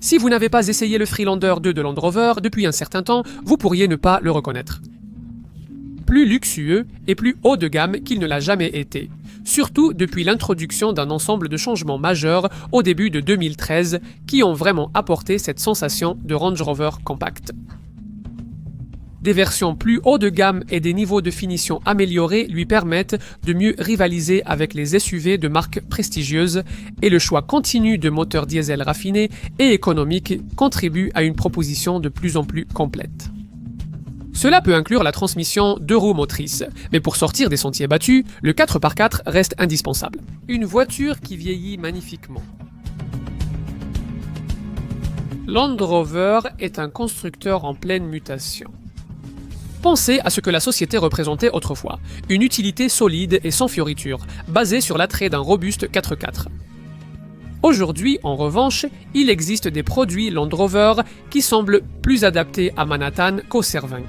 Si vous n'avez pas essayé le Freelander 2 de Land Rover depuis un certain temps, vous pourriez ne pas le reconnaître. Plus luxueux et plus haut de gamme qu'il ne l'a jamais été, surtout depuis l'introduction d'un ensemble de changements majeurs au début de 2013 qui ont vraiment apporté cette sensation de Range Rover compact. Des versions plus haut de gamme et des niveaux de finition améliorés lui permettent de mieux rivaliser avec les SUV de marques prestigieuses et le choix continu de moteurs diesel raffinés et économiques contribue à une proposition de plus en plus complète. Cela peut inclure la transmission 2 roues motrices, mais pour sortir des sentiers battus, le 4x4 reste indispensable. Une voiture qui vieillit magnifiquement. Land Rover est un constructeur en pleine mutation. Pensez à ce que la société représentait autrefois, une utilité solide et sans fioritures, basée sur l'attrait d'un robuste 4x4. Aujourd'hui, en revanche, il existe des produits Land Rover qui semblent plus adaptés à Manhattan qu'au Cervin.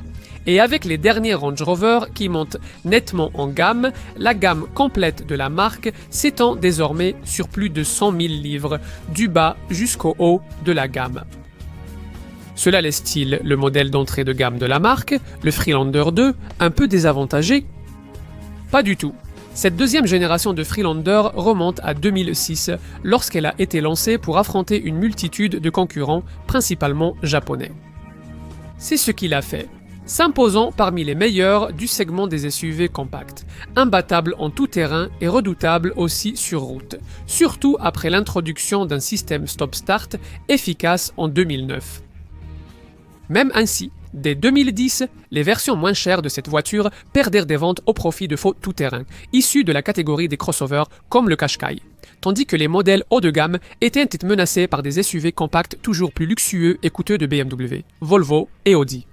Et avec les derniers Range Rover qui montent nettement en gamme, la gamme complète de la marque s'étend désormais sur plus de 100 000 livres, du bas jusqu'au haut de la gamme. Cela laisse-t-il le modèle d'entrée de gamme de la marque, le Freelander 2, un peu désavantagé? Pas du tout. Cette deuxième génération de Freelander remonte à 2006, lorsqu'elle a été lancée pour affronter une multitude de concurrents, principalement japonais. C'est ce qu'il a fait, s'imposant parmi les meilleurs du segment des SUV compacts, imbattable en tout terrain et redoutable aussi sur route, surtout après l'introduction d'un système stop-start efficace en 2009. Même ainsi, dès 2010, les versions moins chères de cette voiture perdèrent des ventes au profit de faux tout-terrain, issus de la catégorie des crossovers comme le Qashqai, tandis que les modèles haut de gamme étaient menacés par des SUV compacts toujours plus luxueux et coûteux de BMW, Volvo et Audi.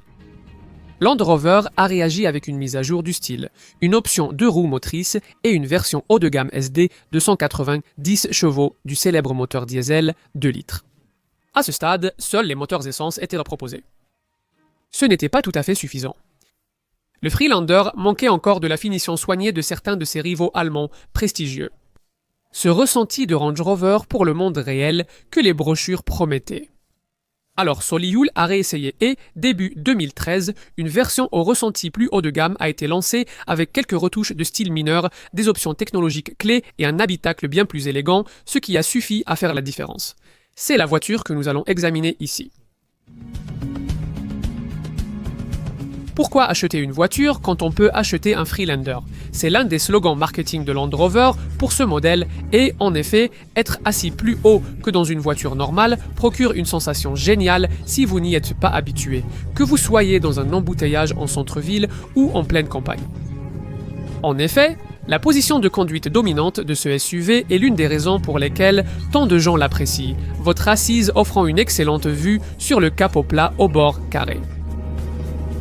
Land Rover a réagi avec une mise à jour du style, une option 2 roues motrices et une version haut de gamme SD de 190 chevaux du célèbre moteur diesel 2 litres. À ce stade, seuls les moteurs essence étaient proposés. Ce n'était pas tout à fait suffisant. Le Freelander manquait encore de la finition soignée de certains de ses rivaux allemands prestigieux. Ce ressenti de Range Rover pour le monde réel que les brochures promettaient. Alors Solihull a réessayé et, début 2013, une version au ressenti plus haut de gamme a été lancée avec quelques retouches de style mineur, des options technologiques clés et un habitacle bien plus élégant, ce qui a suffi à faire la différence. C'est la voiture que nous allons examiner ici. Pourquoi acheter une voiture quand on peut acheter un Freelander? C'est l'un des slogans marketing de Land Rover pour ce modèle et, en effet, être assis plus haut que dans une voiture normale procure une sensation géniale si vous n'y êtes pas habitué, que vous soyez dans un embouteillage en centre-ville ou en pleine campagne. En effet, la position de conduite dominante de ce SUV est l'une des raisons pour lesquelles tant de gens l'apprécient, votre assise offrant une excellente vue sur le capot plat au bord carré.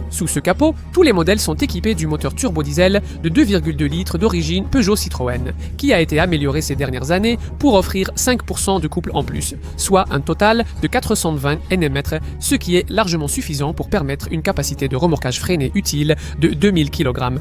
Sous ce capot, tous les modèles sont équipés du moteur turbo-diesel de 2,2 litres d'origine Peugeot-Citroën, qui a été amélioré ces dernières années pour offrir 5% de couple en plus, soit un total de 420 Nm, ce qui est largement suffisant pour permettre une capacité de remorquage freiné utile de 2000 kg.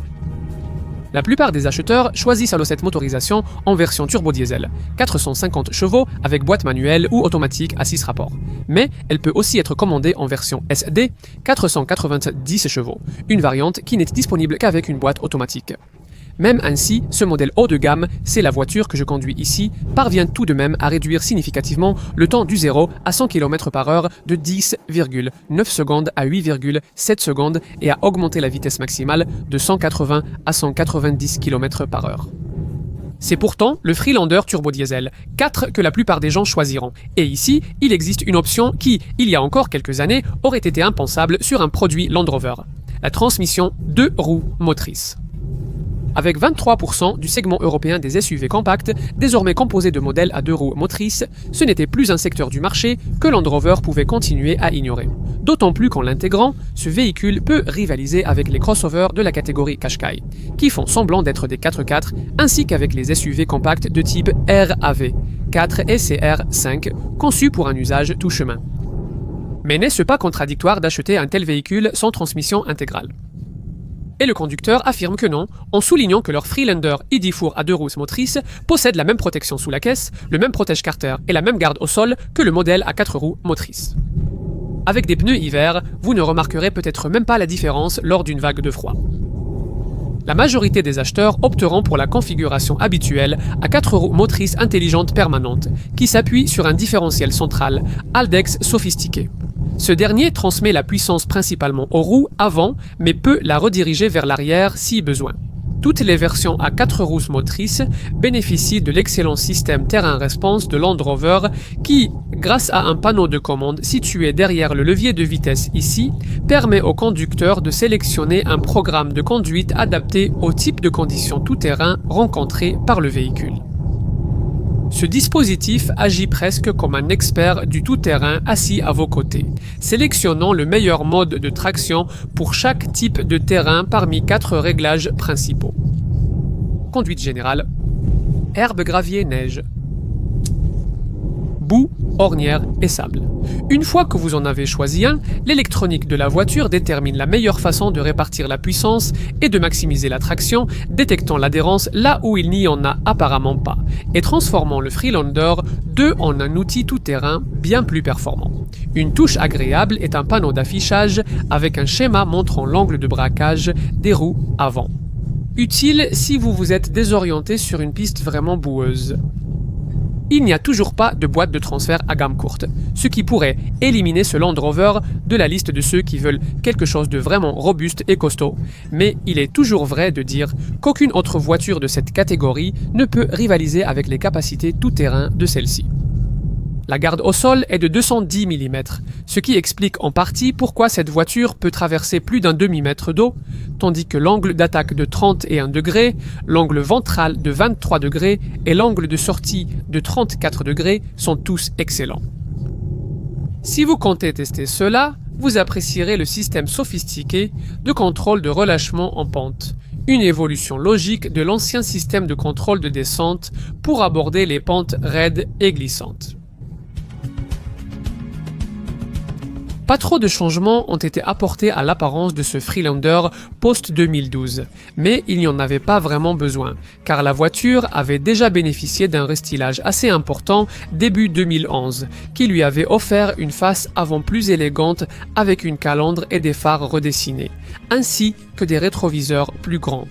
La plupart des acheteurs choisissent alors cette motorisation en version turbo-diesel, 450 chevaux avec boîte manuelle ou automatique à 6 rapports. Mais elle peut aussi être commandée en version SD, 490 chevaux, une variante qui n'est disponible qu'avec une boîte automatique. Même ainsi, ce modèle haut de gamme, c'est la voiture que je conduis ici, parvient tout de même à réduire significativement le temps du 0 à 100 km/h de 10,9 secondes à 8,7 secondes et à augmenter la vitesse maximale de 180 à 190 km/h. C'est pourtant le Freelander turbo-diesel, 4 que la plupart des gens choisiront. Et ici, il existe une option qui, il y a encore quelques années, aurait été impensable sur un produit Land Rover. La transmission 2 roues motrices. Avec 23% du segment européen des SUV compacts, désormais composé de modèles à 2 roues motrices, ce n'était plus un secteur du marché que Land Rover pouvait continuer à ignorer. D'autant plus qu'en l'intégrant, ce véhicule peut rivaliser avec les crossovers de la catégorie Qashqai, qui font semblant d'être des 4x4, ainsi qu'avec les SUV compacts de type RAV, 4 et CR5, conçus pour un usage tout chemin. Mais n'est-ce pas contradictoire d'acheter un tel véhicule sans transmission intégrale? Et le conducteur affirme que non, en soulignant que leur Freelander ID4 à 2 roues motrices possède la même protection sous la caisse, le même protège-carter et la même garde au sol que le modèle à 4 roues motrices. Avec des pneus hiver, vous ne remarquerez peut-être même pas la différence lors d'une vague de froid. La majorité des acheteurs opteront pour la configuration habituelle à 4 roues motrices intelligentes permanentes, qui s'appuie sur un différentiel central Haldex sophistiqué. Ce dernier transmet la puissance principalement aux roues avant, mais peut la rediriger vers l'arrière si besoin. Toutes les versions à 4 roues motrices bénéficient de l'excellent système Terrain Response de Land Rover qui, grâce à un panneau de commande situé derrière le levier de vitesse ici, permet au conducteur de sélectionner un programme de conduite adapté au type de conditions tout-terrain rencontrées par le véhicule. Ce dispositif agit presque comme un expert du tout-terrain assis à vos côtés, sélectionnant le meilleur mode de traction pour chaque type de terrain parmi 4 réglages principaux. Conduite générale, herbe, gravier, neige, boue, ornière et sable. Une fois que vous en avez choisi un, l'électronique de la voiture détermine la meilleure façon de répartir la puissance et de maximiser la traction, détectant l'adhérence là où il n'y en a apparemment pas, et transformant le Freelander 2 en un outil tout-terrain bien plus performant. Une touche agréable est un panneau d'affichage avec un schéma montrant l'angle de braquage des roues avant. Utile si vous vous êtes désorienté sur une piste vraiment boueuse. Il n'y a toujours pas de boîte de transfert à gamme courte, ce qui pourrait éliminer ce Land Rover de la liste de ceux qui veulent quelque chose de vraiment robuste et costaud, mais il est toujours vrai de dire qu'aucune autre voiture de cette catégorie ne peut rivaliser avec les capacités tout-terrain de celle-ci. La garde au sol est de 210 mm, ce qui explique en partie pourquoi cette voiture peut traverser plus d'un demi-mètre d'eau, tandis que l'angle d'attaque de 31 degrés, l'angle ventral de 23 degrés et l'angle de sortie de 34 degrés sont tous excellents. Si vous comptez tester cela, vous apprécierez le système sophistiqué de contrôle de relâchement en pente, une évolution logique de l'ancien système de contrôle de descente pour aborder les pentes raides et glissantes. Pas trop de changements ont été apportés à l'apparence de ce Freelander post-2012, mais il n'y en avait pas vraiment besoin, car la voiture avait déjà bénéficié d'un restylage assez important début 2011, qui lui avait offert une face avant plus élégante avec une calandre et des phares redessinés, ainsi que des rétroviseurs plus grands.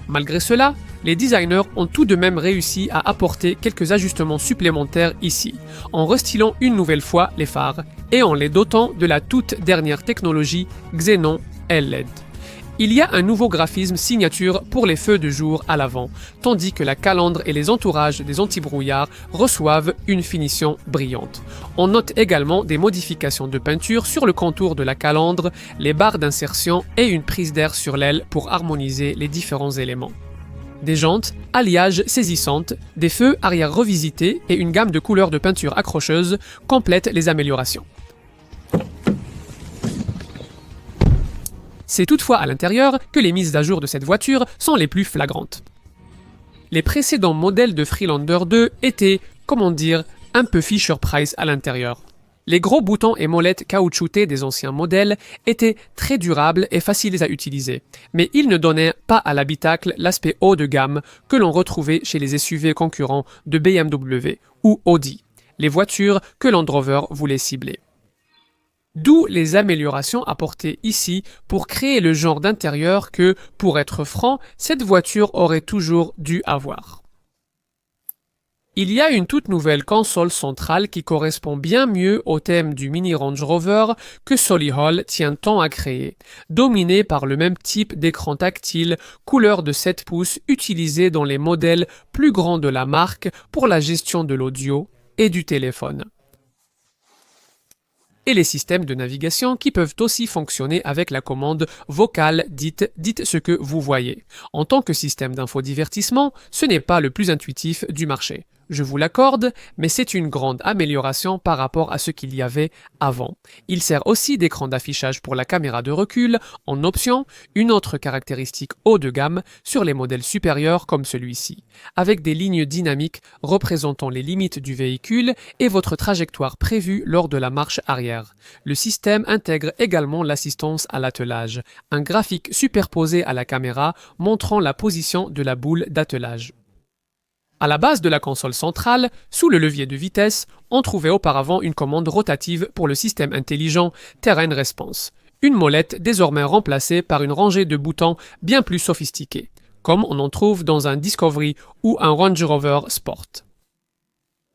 Malgré cela, les designers ont tout de même réussi à apporter quelques ajustements supplémentaires ici, en restylant une nouvelle fois les phares et en les dotant de la toute dernière technologie Xenon LED. Il y a un nouveau graphisme signature pour les feux de jour à l'avant, tandis que la calandre et les entourages des antibrouillards reçoivent une finition brillante. On note également des modifications de peinture sur le contour de la calandre, les barres d'insertion et une prise d'air sur l'aile pour harmoniser les différents éléments. Des jantes, alliages saisissantes, des feux arrière revisités et une gamme de couleurs de peinture accrocheuse complètent les améliorations. C'est toutefois à l'intérieur que les mises à jour de cette voiture sont les plus flagrantes. Les précédents modèles de Freelander 2 étaient, comment dire, un peu Fisher-Price à l'intérieur. Les gros boutons et molettes caoutchoutés des anciens modèles étaient très durables et faciles à utiliser, mais ils ne donnaient pas à l'habitacle l'aspect haut de gamme que l'on retrouvait chez les SUV concurrents de BMW ou Audi, les voitures que Land Rover voulait cibler. D'où les améliorations apportées ici pour créer le genre d'intérieur que, pour être franc, cette voiture aurait toujours dû avoir. Il y a une toute nouvelle console centrale qui correspond bien mieux au thème du mini Range Rover que Solihull tient tant à créer, dominée par le même type d'écran tactile couleur de 7 pouces utilisé dans les modèles plus grands de la marque pour la gestion de l'audio et du téléphone. Et les systèmes de navigation qui peuvent aussi fonctionner avec la commande vocale dite « dites ce que vous voyez ». En tant que système d'infodivertissement, ce n'est pas le plus intuitif du marché. je vous l'accorde, mais c'est une grande amélioration par rapport à ce qu'il y avait avant. Il sert aussi d'écran d'affichage pour la caméra de recul, en option, une autre caractéristique haut de gamme sur les modèles supérieurs comme celui-ci, avec des lignes dynamiques représentant les limites du véhicule et votre trajectoire prévue lors de la marche arrière. Le système intègre également l'assistance à l'attelage, un graphique superposé à la caméra montrant la position de la boule d'attelage. À la base de la console centrale, sous le levier de vitesse, on trouvait auparavant une commande rotative pour le système intelligent Terrain Response, une molette désormais remplacée par une rangée de boutons bien plus sophistiqués, comme on en trouve dans un Discovery ou un Range Rover Sport.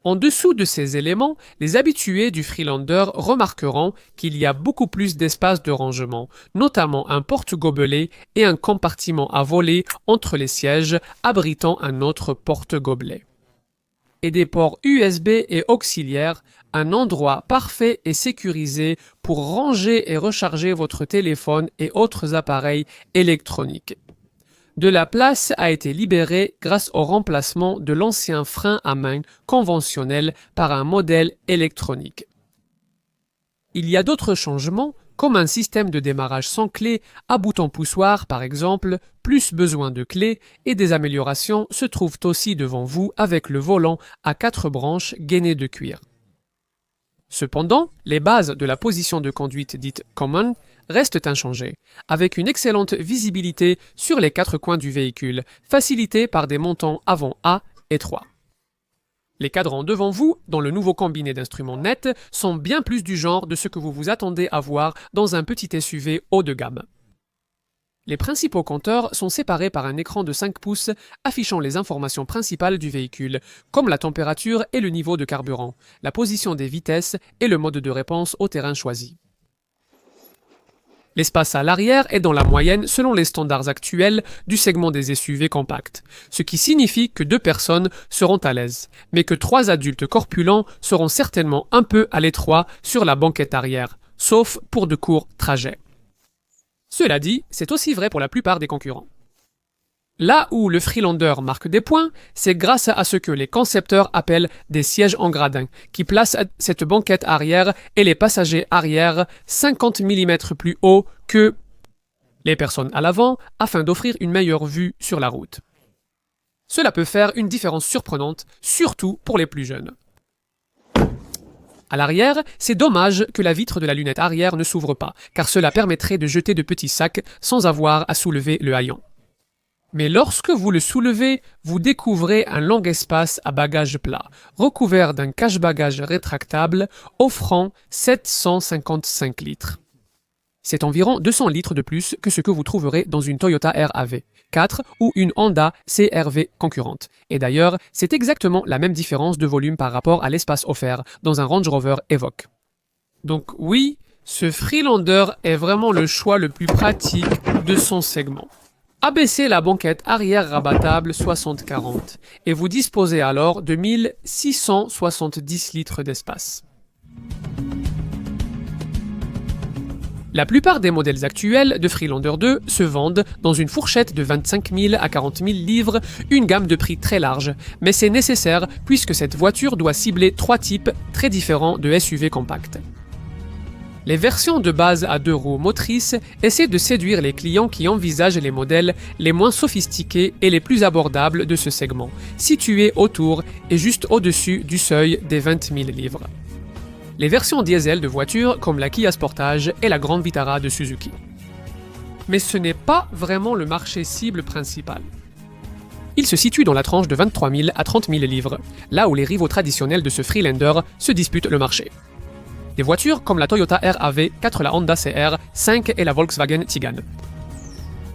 En dessous de ces éléments, les habitués du Freelander remarqueront qu'il y a beaucoup plus d'espace de rangement, notamment un porte-gobelet et un compartiment à volet entre les sièges abritant un autre porte-gobelet. Et des ports USB et auxiliaires, un endroit parfait et sécurisé pour ranger et recharger votre téléphone et autres appareils électroniques. De la place a été libérée grâce au remplacement de l'ancien frein à main conventionnel par un modèle électronique. Il y a d'autres changements, comme un système de démarrage sans clé à bouton poussoir par exemple, plus besoin de clés, et des améliorations se trouvent aussi devant vous avec le volant à 4 branches gainées de cuir. Cependant, les bases de la position de conduite dite Common restent inchangées, avec une excellente visibilité sur les 4 coins du véhicule, facilitée par des montants avant A étroits. Les cadrans devant vous, dans le nouveau combiné d'instruments nets, sont bien plus du genre de ce que vous vous attendez à voir dans un petit SUV haut de gamme. Les principaux compteurs sont séparés par un écran de 5 pouces affichant les informations principales du véhicule, comme la température et le niveau de carburant, la position des vitesses et le mode de réponse au terrain choisi. L'espace à l'arrière est dans la moyenne selon les standards actuels du segment des SUV compacts, ce qui signifie que 2 personnes seront à l'aise, mais que 3 adultes corpulents seront certainement un peu à l'étroit sur la banquette arrière, sauf pour de courts trajets. Cela dit, c'est aussi vrai pour la plupart des concurrents. Là où le Freelander marque des points, c'est grâce à ce que les concepteurs appellent des sièges en gradin, qui placent cette banquette arrière et les passagers arrière 50 mm plus haut que les personnes à l'avant, afin d'offrir une meilleure vue sur la route. Cela peut faire une différence surprenante, surtout pour les plus jeunes. À l'arrière, c'est dommage que la vitre de la lunette arrière ne s'ouvre pas, car cela permettrait de jeter de petits sacs sans avoir à soulever le haillon. Mais lorsque vous le soulevez, vous découvrez un long espace à bagages plats, recouvert d'un cache-bagages rétractable, offrant 755 litres. C'est environ 200 litres de plus que ce que vous trouverez dans une Toyota RAV4 ou une Honda CR-V concurrente. Et d'ailleurs, c'est exactement la même différence de volume par rapport à l'espace offert dans un Range Rover Evoque. Donc oui, ce Freelander est vraiment le choix le plus pratique de son segment. Abaissez la banquette arrière rabattable 60-40 et vous disposez alors de 1670 litres d'espace. La plupart des modèles actuels de Freelander 2 se vendent dans une fourchette de 25 000 à 40 000 livres, une gamme de prix très large, mais c'est nécessaire puisque cette voiture doit cibler 3 types très différents de SUV compacts. Les versions de base à 2 roues motrices essaient de séduire les clients qui envisagent les modèles les moins sophistiqués et les plus abordables de ce segment, situés autour et juste au-dessus du seuil des 20 000 livres. Les versions diesel de voitures comme la Kia Sportage et la Grand Vitara de Suzuki. Mais ce n'est pas vraiment le marché cible principal. Il se situe dans la tranche de 23 000 à 30 000 livres, là où les rivaux traditionnels de ce Freelander se disputent le marché. Des voitures comme la Toyota RAV4, la Honda CR5 et la Volkswagen Tiguan.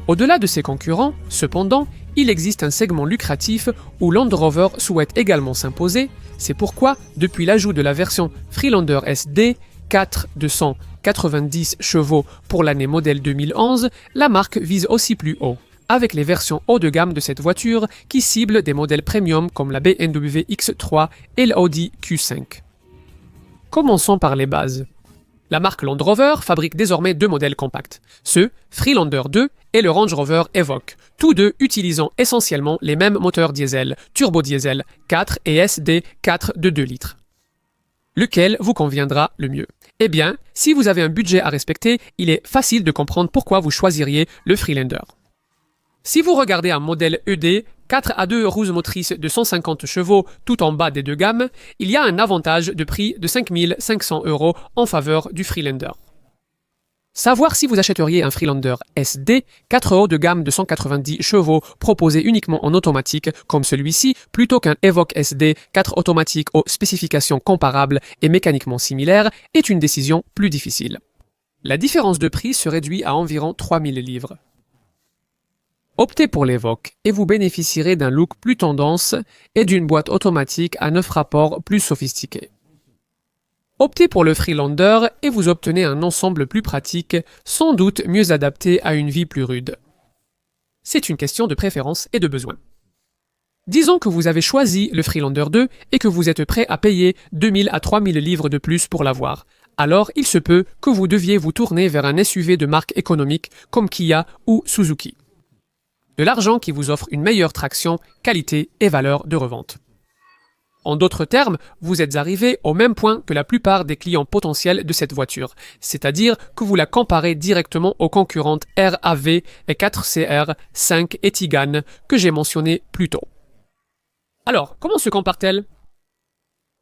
Au-delà de ses concurrents, cependant, il existe un segment lucratif où Land Rover souhaite également s'imposer. C'est pourquoi, depuis l'ajout de la version Freelander SD 4 de 190 chevaux pour l'année modèle 2011, la marque vise aussi plus haut, avec les versions haut de gamme de cette voiture qui ciblent des modèles premium comme la BMW X3 et l'Audi Q5. Commençons par les bases. La marque Land Rover fabrique désormais deux modèles compacts, ce Freelander 2 et le Range Rover Evoque, tous deux utilisant essentiellement les mêmes moteurs diesel, turbo-diesel 4 et SD 4 de 2 litres. Lequel vous conviendra le mieux? Eh bien, si vous avez un budget à respecter, il est facile de comprendre pourquoi vous choisiriez le Freelander. Si vous regardez un modèle ED, 4 à 2 roues motrices de 150 chevaux tout en bas des deux gammes, il y a un avantage de prix de 5 500 € en faveur du Freelander. Savoir si vous achèteriez un Freelander SD, 4 haut de gamme de 190 chevaux proposé uniquement en automatique comme celui-ci, plutôt qu'un Evoque SD 4 automatique aux spécifications comparables et mécaniquement similaires, est une décision plus difficile. La différence de prix se réduit à environ 3000 livres. Optez pour l'Evoque et vous bénéficierez d'un look plus tendance et d'une boîte automatique à 9 rapports plus sophistiquée. Optez pour le Freelander et vous obtenez un ensemble plus pratique, sans doute mieux adapté à une vie plus rude. C'est une question de préférence et de besoin. Disons que vous avez choisi le Freelander 2 et que vous êtes prêt à payer 2000 à 3000 livres de plus pour l'avoir. Alors il se peut que vous deviez vous tourner vers un SUV de marque économique comme Kia ou Suzuki. De l'argent qui vous offre une meilleure traction, qualité et valeur de revente. En d'autres termes, vous êtes arrivé au même point que la plupart des clients potentiels de cette voiture, c'est-à-dire que vous la comparez directement aux concurrentes RAV et 4CR, 5 et Tigane que j'ai mentionnées plus tôt. Alors, comment se compare-t-elle?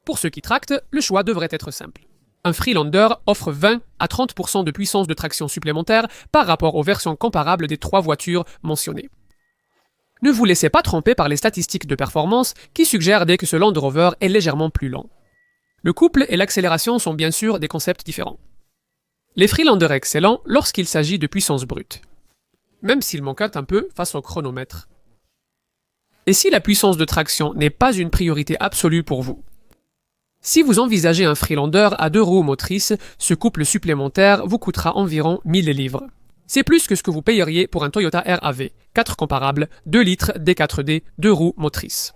Pour ceux qui tractent, le choix devrait être simple. Un Freelander offre 20 à 30% de puissance de traction supplémentaire par rapport aux versions comparables des trois voitures mentionnées. Ne vous laissez pas tromper par les statistiques de performance qui suggèrent que ce Land Rover est légèrement plus lent. Le couple et l'accélération sont bien sûr des concepts différents. Les Freelanders excellents lorsqu'il s'agit de puissance brute, même s'ils manquent un peu face au chronomètre. Et si la puissance de traction n'est pas une priorité absolue pour vous? Si vous envisagez un Freelander à 2 roues motrices, ce couple supplémentaire vous coûtera environ 1000 livres. C'est plus que ce que vous payeriez pour un Toyota RAV, 4 comparables, 2 litres D4D, 2 roues motrices.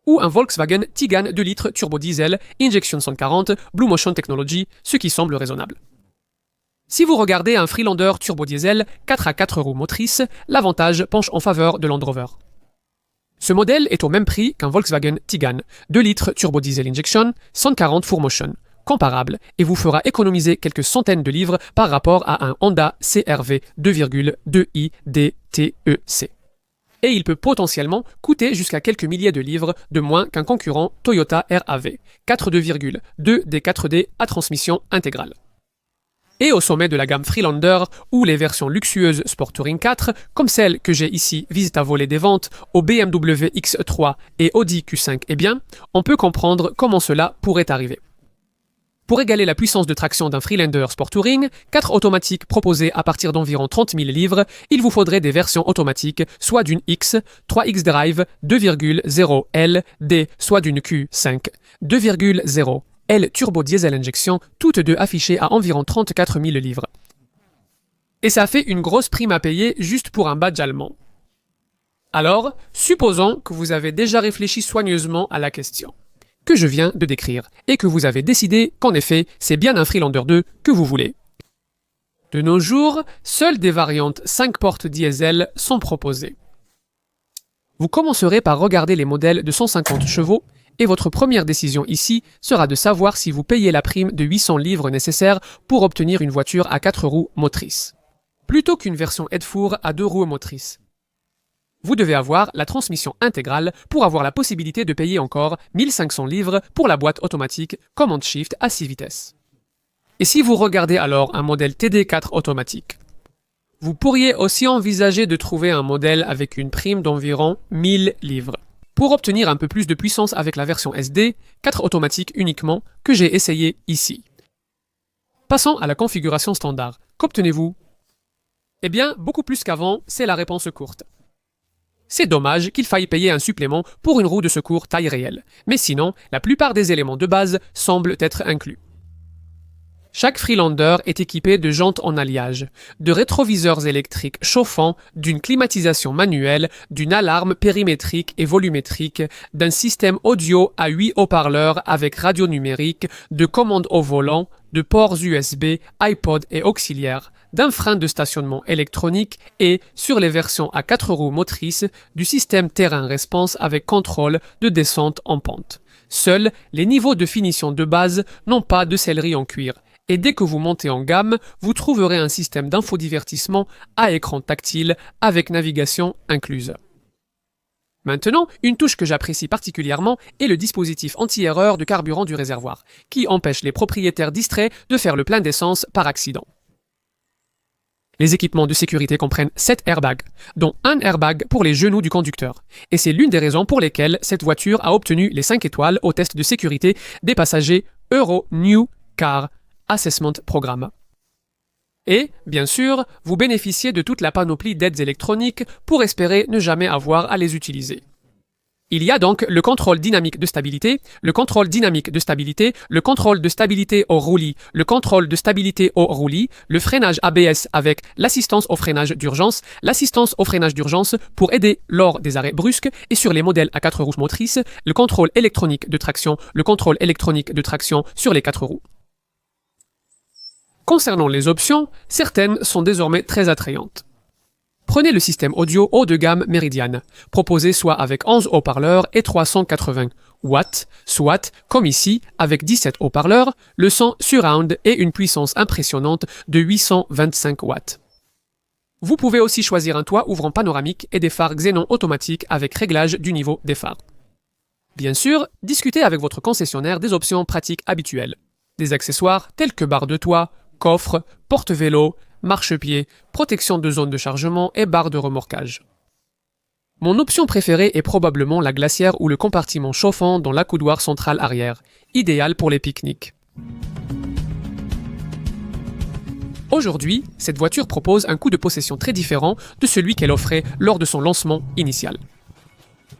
Ou un Volkswagen Tigane 2 litres turbo diesel, injection 140, Blue Motion Technology, ce qui semble raisonnable. Si vous regardez un Freelander turbo diesel 4 à 4 roues motrices, l'avantage penche en faveur de Land Rover. Ce modèle est au même prix qu'un Volkswagen Tigane, 2 litres turbo diesel injection, 140 Full Motion, comparable, et vous fera économiser quelques centaines de livres par rapport à un Honda CR-V 2,2i DTEC. Et il peut potentiellement coûter jusqu'à quelques milliers de livres de moins qu'un concurrent Toyota RAV, 4,2 D4D à transmission intégrale. Et au sommet de la gamme Freelander, où les versions luxueuses Sport Touring 4, comme celle que j'ai ici visent à voler des ventes au BMW X3 et Audi Q5 est bien, on peut comprendre comment cela pourrait arriver. Pour égaler la puissance de traction d'un Freelander Sport Touring, 4 automatiques proposées à partir d'environ 30 000 livres, il vous faudrait des versions automatiques, soit d'une X, 3X Drive, 2,0 L, D, soit d'une Q5, 2,0 L Turbo Diesel Injection, toutes deux affichées à environ 34 000 livres. Et ça fait une grosse prime à payer juste pour un badge allemand. Alors, supposons que vous avez déjà réfléchi soigneusement à la question que je viens de décrire, et que vous avez décidé qu'en effet, c'est bien un Freelander 2 que vous voulez. De nos jours, seules des variantes 5 portes diesel sont proposées. Vous commencerez par regarder les modèles de 150 chevaux, et votre première décision ici sera de savoir si vous payez la prime de 800 livres nécessaire pour obtenir une voiture à 4 roues motrices, plutôt qu'une version aide-four à 2 roues motrices. Vous devez avoir la transmission intégrale pour avoir la possibilité de payer encore 1500 livres pour la boîte automatique Command Shift à 6 vitesses. Et si vous regardez alors un modèle TD4 automatique, vous pourriez aussi envisager de trouver un modèle avec une prime d'environ 1000 livres. Pour obtenir un peu plus de puissance avec la version SD, 4 automatiques uniquement, que j'ai essayé ici. Passons à la configuration standard. Qu'obtenez-vous? Eh bien, beaucoup plus qu'avant, c'est la réponse courte. C'est dommage qu'il faille payer un supplément pour une roue de secours taille réelle, mais sinon, la plupart des éléments de base semblent être inclus. Chaque Freelander est équipé de jantes en alliage, de rétroviseurs électriques chauffants, d'une climatisation manuelle, d'une alarme périmétrique et volumétrique, d'un système audio à 8 haut-parleurs avec radio numérique, de commandes au volant, de ports USB, iPod et auxiliaires, d'un frein de stationnement électronique et, sur les versions à 4 roues motrices, du système terrain response avec contrôle de descente en pente. Seuls les niveaux de finition de base n'ont pas de sellerie en cuir. Et dès que vous montez en gamme, vous trouverez un système d'infodivertissement à écran tactile avec navigation incluse. Maintenant, une touche que j'apprécie particulièrement est le dispositif anti-erreur de carburant du réservoir, qui empêche les propriétaires distraits de faire le plein d'essence par accident. Les équipements de sécurité comprennent 7 airbags, dont un airbag pour les genoux du conducteur. Et c'est l'une des raisons pour lesquelles cette voiture a obtenu les 5 étoiles au test de sécurité des passagers Euro New Car Assessment Programme. Et, bien sûr, vous bénéficiez de toute la panoplie d'aides électroniques pour espérer ne jamais avoir à les utiliser. Il y a donc le contrôle dynamique de stabilité, le contrôle dynamique de stabilité, le contrôle de stabilité au roulis, le contrôle de stabilité au roulis, le freinage ABS avec l'assistance au freinage d'urgence, l'assistance au freinage d'urgence pour aider lors des arrêts brusques et sur les modèles à 4 roues motrices, le contrôle électronique de traction, le contrôle électronique de traction sur les 4 roues. Concernant les options, certaines sont désormais très attrayantes. Prenez le système audio haut de gamme Meridian, proposé soit avec 11 haut-parleurs et 380 watts, soit, comme ici, avec 17 haut-parleurs, le son surround et une puissance impressionnante de 825 watts. Vous pouvez aussi choisir un toit ouvrant panoramique et des phares xénon automatiques avec réglage du niveau des phares. Bien sûr, discutez avec votre concessionnaire des options pratiques habituelles. Des accessoires tels que barre de toit, coffre, porte-vélo, marchepied, protection de zone de chargement et barre de remorquage. Mon option préférée est probablement la glacière ou le compartiment chauffant dans l'accoudoir central arrière, idéal pour les pique-niques. Aujourd'hui, cette voiture propose un coût de possession très différent de celui qu'elle offrait lors de son lancement initial.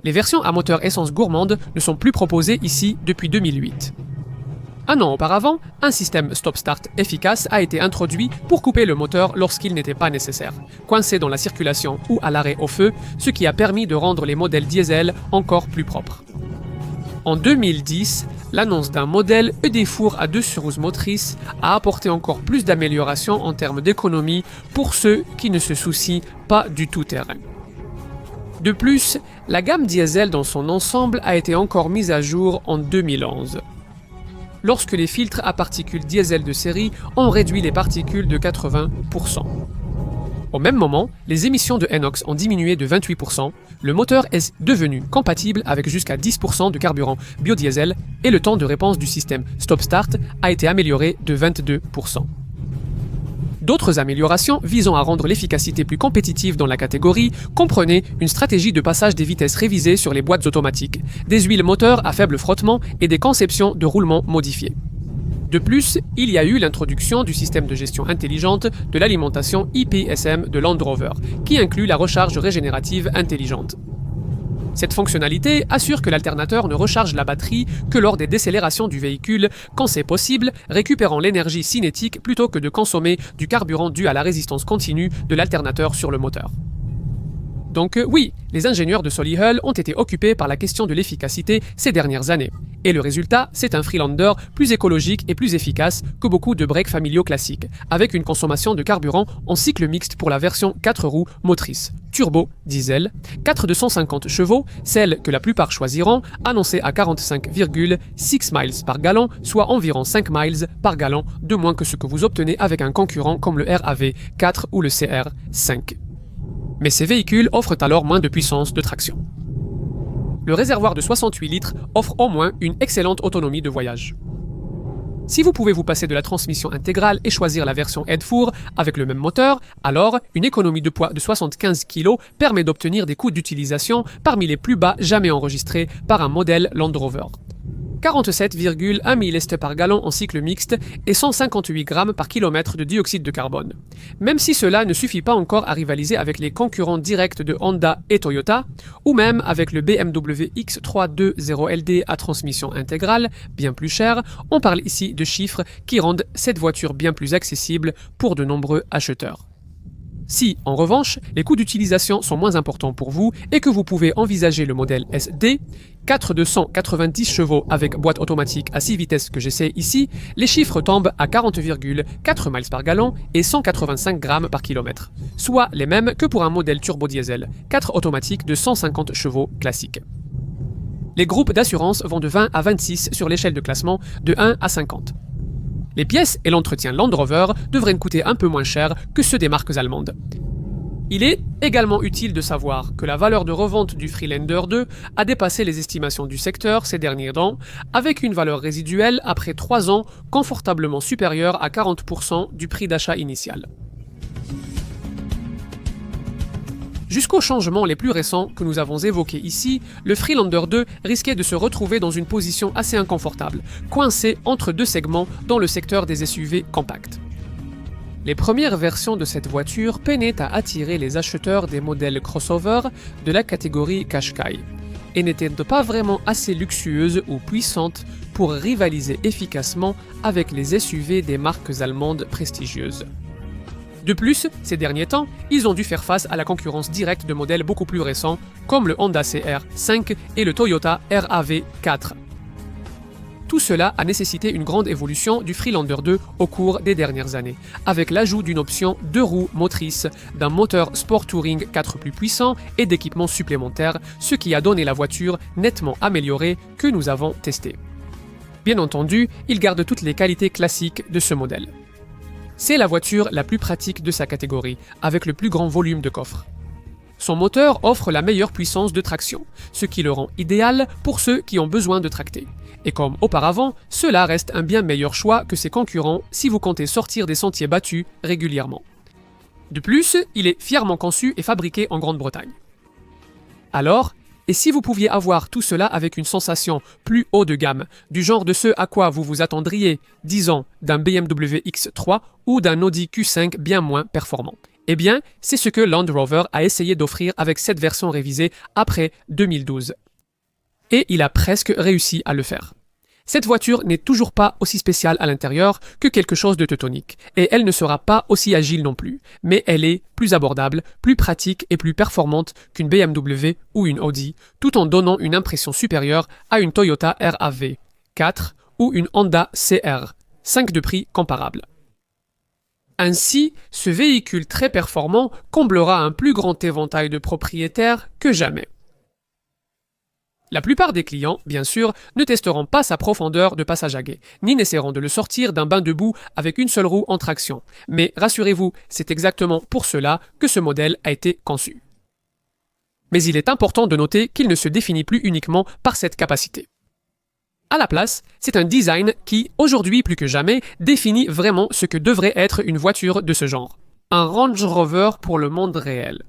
Les versions à moteur essence gourmande ne sont plus proposées ici depuis 2008. Un an auparavant, un système stop-start efficace a été introduit pour couper le moteur lorsqu'il n'était pas nécessaire, coincé dans la circulation ou à l'arrêt au feu, ce qui a permis de rendre les modèles diesel encore plus propres. En 2010, l'annonce d'un modèle ED-Four à 2 roues motrices a apporté encore plus d'améliorations en termes d'économie pour ceux qui ne se soucient pas du tout-terrain. De plus, la gamme diesel dans son ensemble a été encore mise à jour en 2011. Lorsque les filtres à particules diesel de série ont réduit les particules de 80%. Au même moment, les émissions de NOx ont diminué de 28%, le moteur est devenu compatible avec jusqu'à 10% de carburant biodiesel et le temps de réponse du système stop-start a été amélioré de 22%. D'autres améliorations visant à rendre l'efficacité plus compétitive dans la catégorie comprenaient une stratégie de passage des vitesses révisée sur les boîtes automatiques, des huiles moteurs à faible frottement et des conceptions de roulement modifiées. De plus, il y a eu l'introduction du système de gestion intelligente de l'alimentation IPSM de Land Rover, qui inclut la recharge régénérative intelligente. Cette fonctionnalité assure que l'alternateur ne recharge la batterie que lors des décélérations du véhicule, quand c'est possible, récupérant l'énergie cinétique plutôt que de consommer du carburant dû à la résistance continue de l'alternateur sur le moteur. Donc oui, les ingénieurs de Solihull ont été occupés par la question de l'efficacité ces dernières années. Et le résultat, c'est un Freelander plus écologique et plus efficace que beaucoup de breaks familiaux classiques, avec une consommation de carburant en cycle mixte pour la version 4 roues motrice, turbo, diesel, 450 chevaux, celle que la plupart choisiront, annoncée à 45,6 miles par gallon, soit environ 5 miles par gallon de moins que ce que vous obtenez avec un concurrent comme le RAV4 ou le CR5. Mais ces véhicules offrent alors moins de puissance de traction. Le réservoir de 68 litres offre au moins une excellente autonomie de voyage. Si vous pouvez vous passer de la transmission intégrale et choisir la version ED-Four avec le même moteur, alors une économie de poids de 75 kg permet d'obtenir des coûts d'utilisation parmi les plus bas jamais enregistrés par un modèle Land Rover. 47,1 millestes par gallon en cycle mixte et 158 grammes par kilomètre de dioxyde de carbone. Même si cela ne suffit pas encore à rivaliser avec les concurrents directs de Honda et Toyota, ou même avec le BMW X320LD à transmission intégrale, bien plus cher, on parle ici de chiffres qui rendent cette voiture bien plus accessible pour de nombreux acheteurs. Si, en revanche, les coûts d'utilisation sont moins importants pour vous et que vous pouvez envisager le modèle SD, 4 de 190 chevaux avec boîte automatique à 6 vitesses que j'essaie ici, les chiffres tombent à 40,4 miles par gallon et 185 grammes par kilomètre, soit les mêmes que pour un modèle turbo-diesel, 4 automatique de 150 chevaux classique. Les groupes d'assurance vont de 20 à 26 sur l'échelle de classement de 1 à 50. Les pièces et l'entretien Land Rover devraient coûter un peu moins cher que ceux des marques allemandes. Il est également utile de savoir que la valeur de revente du Freelander 2 a dépassé les estimations du secteur ces derniers temps, avec une valeur résiduelle après 3 ans confortablement supérieure à 40% du prix d'achat initial. Jusqu'aux changements les plus récents que nous avons évoqués ici, le Freelander 2 risquait de se retrouver dans une position assez inconfortable, coincé entre deux segments dans le secteur des SUV compacts. Les premières versions de cette voiture peinaient à attirer les acheteurs des modèles crossover de la catégorie Qashqai, et n'étaient pas vraiment assez luxueuses ou puissantes pour rivaliser efficacement avec les SUV des marques allemandes prestigieuses. De plus, ces derniers temps, ils ont dû faire face à la concurrence directe de modèles beaucoup plus récents, comme le Honda CR5 et le Toyota RAV4. Tout cela a nécessité une grande évolution du Freelander 2 au cours des dernières années, avec l'ajout d'une option 2 roues motrices, d'un moteur Sport Touring 4 plus puissant et d'équipements supplémentaires, ce qui a donné la voiture nettement améliorée que nous avons testée. Bien entendu, il garde toutes les qualités classiques de ce modèle. C'est la voiture la plus pratique de sa catégorie, avec le plus grand volume de coffre. Son moteur offre la meilleure puissance de traction, ce qui le rend idéal pour ceux qui ont besoin de tracter. Et comme auparavant, cela reste un bien meilleur choix que ses concurrents si vous comptez sortir des sentiers battus régulièrement. De plus, il est fièrement conçu et fabriqué en Grande-Bretagne. Alors, et si vous pouviez avoir tout cela avec une sensation plus haut de gamme, du genre de ce à quoi vous vous attendriez, disons, d'un BMW X3 ou d'un Audi Q5 bien moins performant? Eh bien, c'est ce que Land Rover a essayé d'offrir avec cette version révisée après 2012. Et il a presque réussi à le faire. Cette voiture n'est toujours pas aussi spéciale à l'intérieur que quelque chose de teutonique, et elle ne sera pas aussi agile non plus, mais elle est plus abordable, plus pratique et plus performante qu'une BMW ou une Audi, tout en donnant une impression supérieure à une Toyota RAV4 ou une Honda CR, 5 de prix comparables. Ainsi, ce véhicule très performant comblera un plus grand éventail de propriétaires que jamais. La plupart des clients, bien sûr, ne testeront pas sa profondeur de passage à gué, ni n'essaieront de le sortir d'un bain de boue avec une seule roue en traction. Mais rassurez-vous, c'est exactement pour cela que ce modèle a été conçu. Mais il est important de noter qu'il ne se définit plus uniquement par cette capacité. À la place, c'est un design qui, aujourd'hui plus que jamais, définit vraiment ce que devrait être une voiture de ce genre. Un Range Rover pour le monde réel.